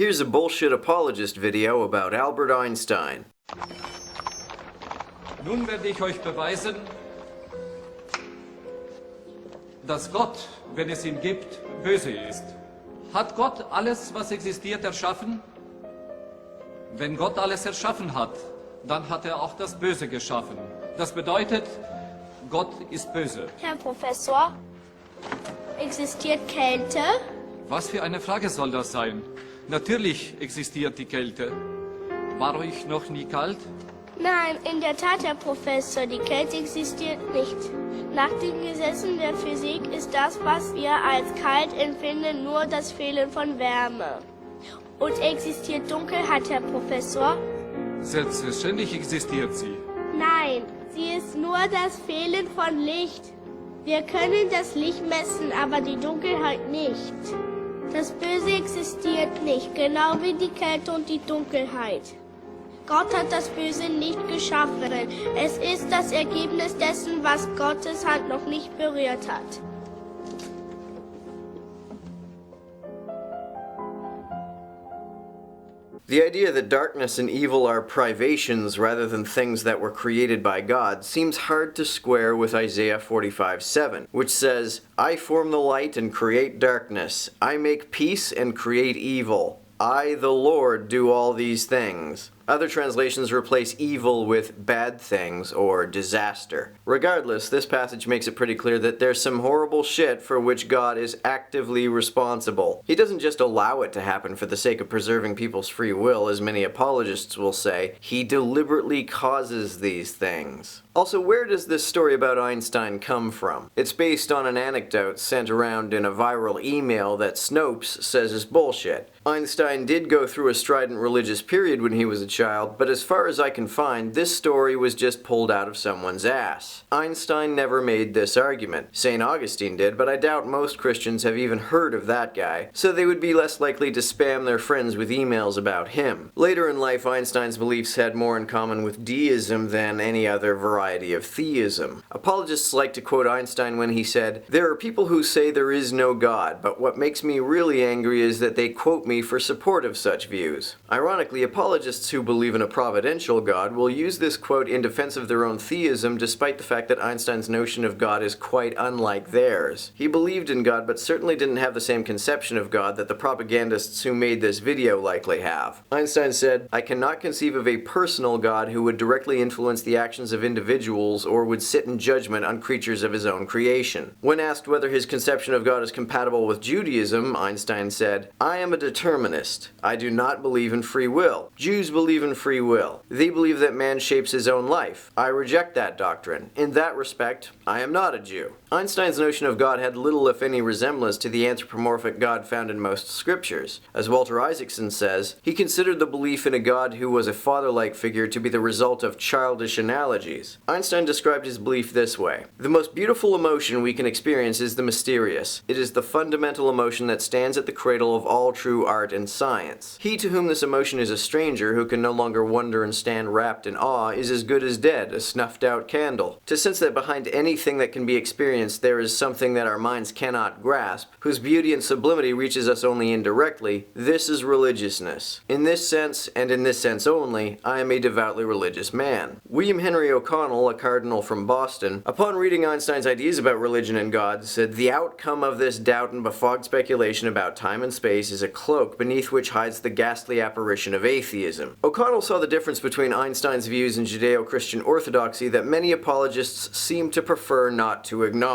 Here's a bullshit apologist video about Albert Einstein. Nun werde ich euch beweisen, dass Gott, wenn es ihn gibt, böse ist. Hat Gott alles, was existiert, erschaffen? Wenn Gott alles erschaffen hat, dann hat er auch das Böse geschaffen. Das bedeutet, Gott ist böse. Herr Professor, existiert Kälte? Was für eine Frage soll das sein? Natürlich existiert die Kälte. War euch noch nie kalt? Nein, in der Tat, Herr Professor, die Kälte existiert nicht. Nach den Gesetzen der Physik ist das, was wir als kalt empfinden, nur das Fehlen von Wärme. Und existiert Dunkelheit, Herr Professor? Selbstverständlich existiert sie. Nein, sie ist nur das Fehlen von Licht. Wir können das Licht messen, aber die Dunkelheit nicht. Das Böse existiert nicht, genau wie die Kälte und die Dunkelheit. Gott hat das Böse nicht geschaffen. Es ist das Ergebnis dessen, was Gottes Hand noch nicht berührt hat. The idea that darkness and evil are privations rather than things that were created by God seems hard to square with Isaiah 45:7, which says, I form the light and create darkness. I make peace and create evil. I, the Lord, do all these things. Other translations replace evil with bad things or disaster. Regardless, this passage makes it pretty clear that there's some horrible shit for which God is actively responsible. He doesn't just allow it to happen for the sake of preserving people's free will, as many apologists will say. He deliberately causes these things. Also, where does this story about Einstein come from? It's based on an anecdote sent around in a viral email that Snopes says is bullshit. Einstein did go through a strident religious period when he was a child, but as far as I can find, this story was just pulled out of someone's ass. Einstein never made this argument. St. Augustine did, but I doubt most Christians have even heard of that guy, so they would be less likely to spam their friends with emails about him. Later in life, Einstein's beliefs had more in common with deism than any other variety of theism. Apologists like to quote Einstein when he said, "There are people who say there is no God, but what makes me really angry is that they quote me for support of such views." Ironically, apologists who believe in a providential God will use this quote in defense of their own theism, despite the fact that Einstein's notion of God is quite unlike theirs. He believed in God, but certainly didn't have the same conception of God that the propagandists who made this video likely have. Einstein said, "I cannot conceive of a personal God who would directly influence the actions of individuals or would sit in judgment on creatures of his own creation." When asked whether his conception of God is compatible with Judaism, Einstein said, "I am a determinist. I do not believe in free will. Jews believe in free will. They believe that man shapes his own life. I reject that doctrine. In that respect, I am not a Jew." Einstein's notion of God had little if any resemblance to the anthropomorphic God found in most scriptures. As Walter Isaacson says, he considered the belief in a God who was a father-like figure to be the result of childish analogies. Einstein described his belief this way: "The most beautiful emotion we can experience is the mysterious. It is the fundamental emotion that stands at the cradle of all true art and science. He to whom this emotion is a stranger, who can no longer wonder and stand wrapped in awe, is as good as dead, a snuffed-out candle. To sense that behind anything that can be experienced there is something that our minds cannot grasp, whose beauty and sublimity reaches us only indirectly, this is religiousness. In this sense, and in this sense only, I am a devoutly religious man." William Henry O'Connell, a cardinal from Boston, upon reading Einstein's ideas about religion and God, said, "The outcome of this doubt and befogged speculation about time and space is a cloak beneath which hides the ghastly apparition of atheism." O'Connell saw the difference between Einstein's views and Judeo-Christian orthodoxy that many apologists seem to prefer not to acknowledge.